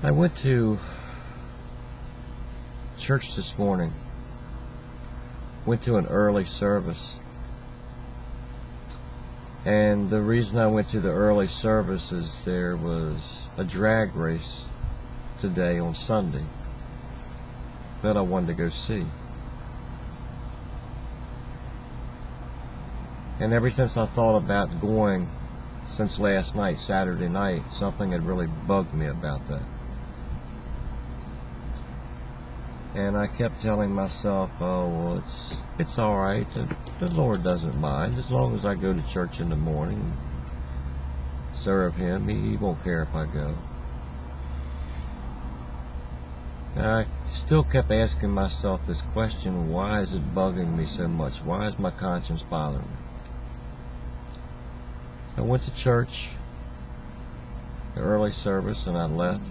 I went to church this morning. Went to an early service. And the reason I went to the early service is there was a drag race today on Sunday that I wanted to go see. And ever since I thought about going, since last night, Saturday night, something had really bugged me about that. And I kept telling myself, oh, well, it's all right. The Lord doesn't mind. As long as I go to church in the morning and serve Him, He won't care if I go. And I still kept asking myself this question, why is it bugging me so much? Why is my conscience bothering me? I went to church, the early service, and I left.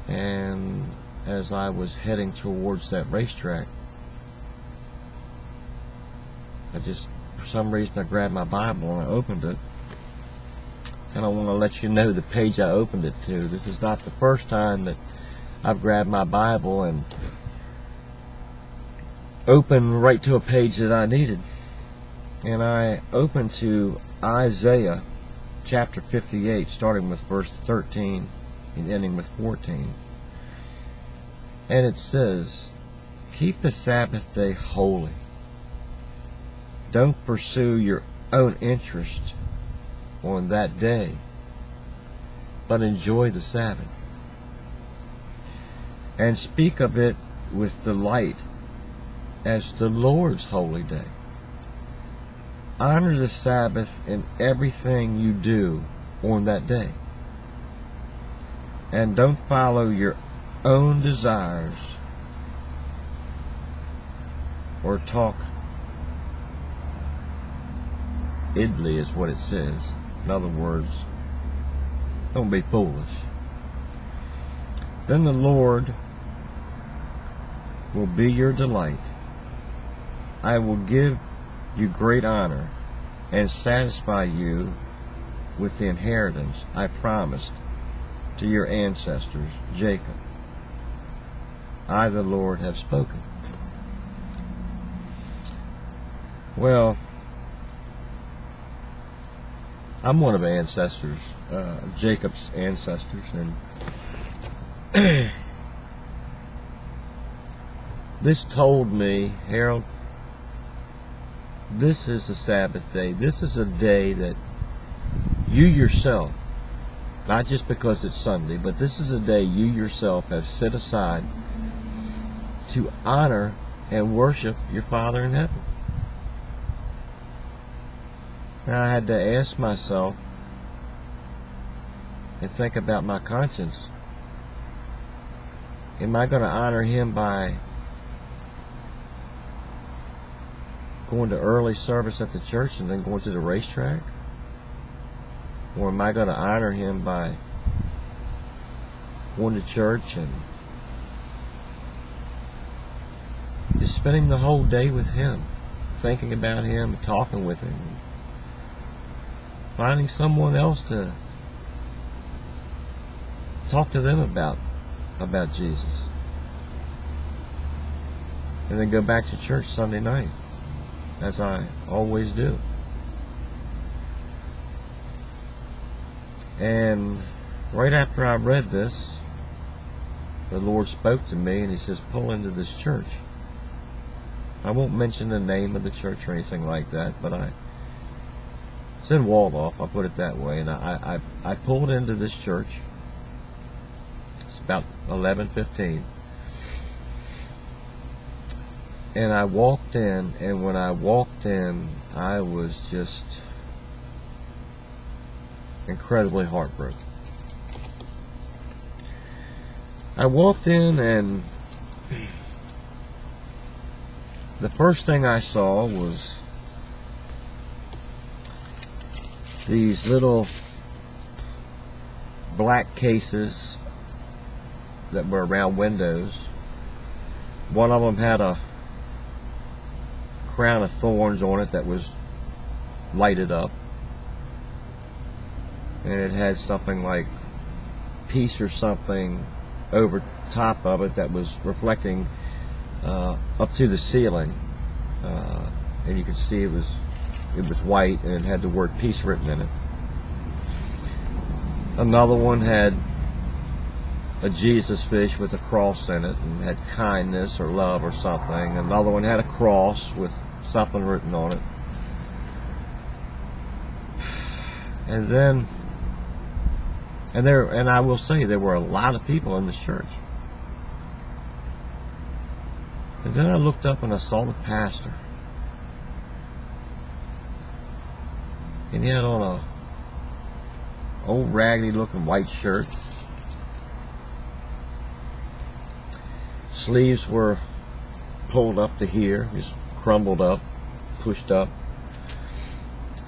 And as I was heading towards that racetrack, for some reason, I grabbed my Bible and I opened it. And I want to let you know the page I opened it to. This is not the first time that I've grabbed my Bible and opened right to a page that I needed. And I opened to Isaiah chapter 58, starting with verse 13 and ending with 14. And it says, keep the Sabbath day holy. Don't pursue your own interest on that day, but enjoy the Sabbath. And speak of it with delight as the Lord's holy day. Honor the Sabbath in everything you do on that day. And don't follow your own desires or talk idly is what it says. In other words, don't be foolish. Then the Lord will be your delight. I will give you great honor and satisfy you with the inheritance I promised to your ancestors, Jacob. I, the Lord, have spoken. Well, I'm one of Jacob's ancestors, and this told me, Harold, this is the Sabbath day. This is a day that you yourself, not just because it's Sunday, but this is a day you yourself have set aside to honor and worship your Father in heaven. And I had to ask myself and think about my conscience. Am I going to honor Him by going to early service at the church and then going to the racetrack? Or am I going to honor Him by going to church and just spending the whole day with Him, thinking about Him, talking with Him, finding someone else to talk to them about Jesus, and then go back to church Sunday night, as I always do. And right after I read this, the Lord spoke to me and He says, pull into this church. I won't mention the name of the church or anything like that, but it's in Waldorf, I'll put it that way. And I pulled into this church. It's about 11:15. And I walked in, and when I walked in, I was just incredibly heartbroken. I walked in, and the first thing I saw was these little black cases that were around windows. One of them had a crown of thorns on it that was lighted up, and it had something like piece or something over top of it that was reflecting up to the ceiling, and you could see it was white and it had the word peace written in it. Another one had a Jesus fish with a cross in it and had kindness or love or something. Another one had a cross with something written on it. And I will say there were a lot of people in this church. And then I looked up and I saw the pastor. And he had on a old raggedy looking white shirt. Sleeves were pulled up to here, just crumbled up, pushed up.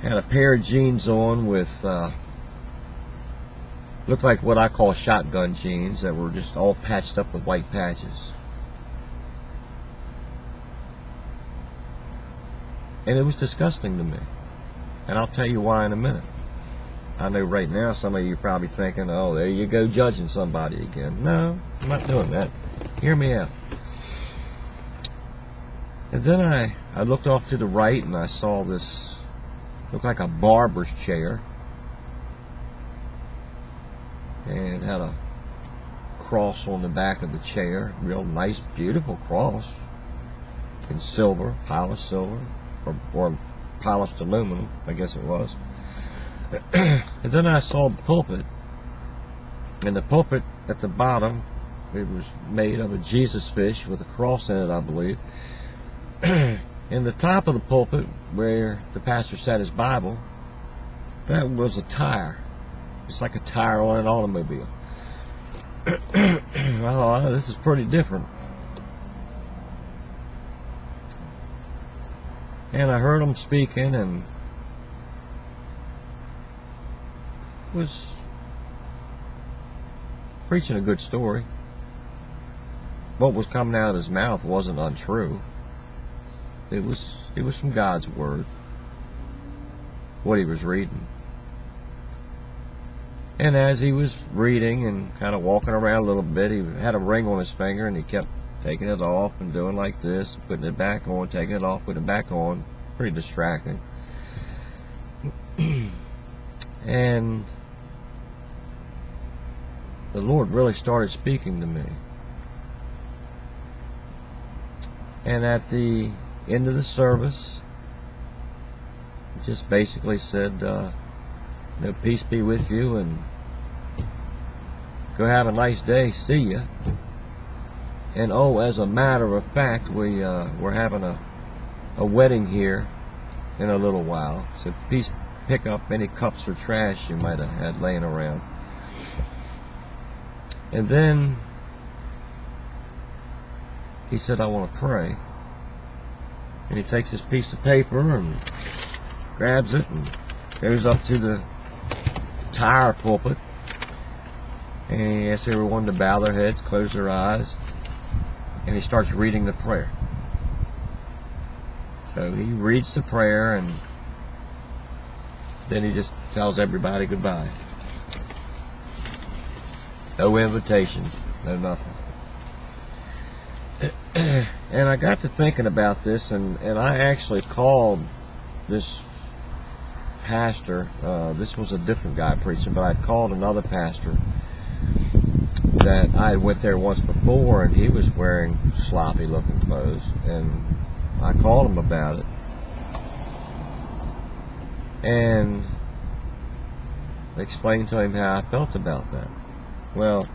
Had a pair of jeans on with looked like what I call shotgun jeans that were just all patched up with white patches. And it was disgusting to me. And I'll tell you why in a minute. I know right now some of you are probably thinking, oh, there you go judging somebody again. No, I'm not doing that. Hear me out. And then I looked off to the right and I saw this, looked like a barber's chair. And it had a cross on the back of the chair. Real nice, beautiful cross. In silver, polished silver. Or polished aluminum, I guess it was. And then I saw the pulpit. And the pulpit at the bottom, it was made of a Jesus fish with a cross in it, I believe. In the top of the pulpit, where the pastor sat his Bible, that was a tire. It's like a tire on an automobile. I thought, oh, this is pretty different. And I heard him speaking and was preaching a good story. What was coming out of his mouth wasn't untrue. It was from God's Word, what he was reading. And as he was reading and kind of walking around a little bit, he had a ring on his finger and he kept taking it off and doing like this, putting it back on, taking it off, putting it back on. Pretty distracting. And the Lord really started speaking to me. And at the end of the service, he just basically said, peace be with you and go have a nice day, see ya. And oh, as a matter of fact, we're having a wedding here in a little while, so please pick up any cups or trash you might have had laying around. And then he said, I want to pray. And he takes his piece of paper and grabs it and goes up to the tire pulpit and he asks everyone to bow their heads, close their eyes, and he starts reading the prayer. So he reads the prayer and then he just tells everybody goodbye. No invitation, no nothing. And I got to thinking about this, and I actually called this pastor. This was a different guy preaching, but I'd called another pastor that I went there once before, and he was wearing sloppy looking clothes, and I called him about it, and explained to him how I felt about that. Well,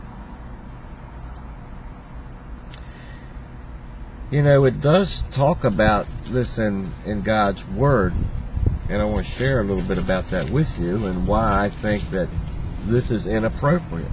it does talk about this in God's Word, and I want to share a little bit about that with you and why I think that this is inappropriate.